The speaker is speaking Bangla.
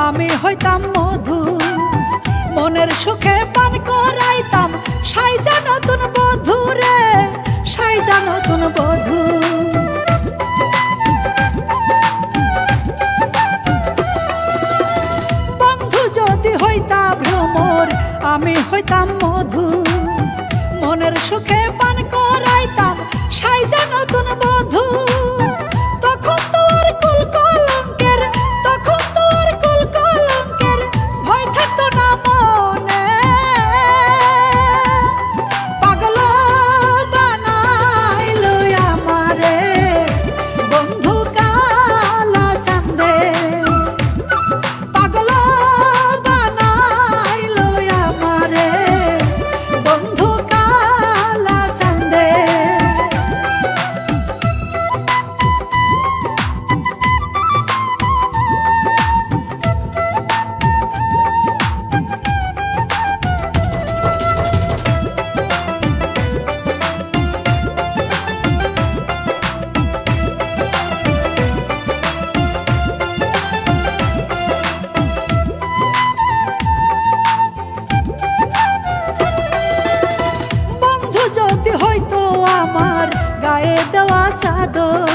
আমি হইতাম মধু, মনের সুখে পান করাইতাম সাইজা নতুন বধূ রে, সাইজা নতুন বধূ। বন্ধু যদি হইতা ভ্রমর, আমি হইতাম মধু, মনের সুখে পান করাইতাম সাইজা নতুন বধূ। তখন তোর কুল কলঙ্কের, তখন তোর কুল কলঙ্কের ভয় থাকতো না মনে। পাগল বানাইলো আমারে বন্ধু কালা চাঁদে, পাগল বানাইলো আমারে বন্ধু কালা চাঁদে। যদি হয়তো আমার গায়ে দেওয়া চাদর,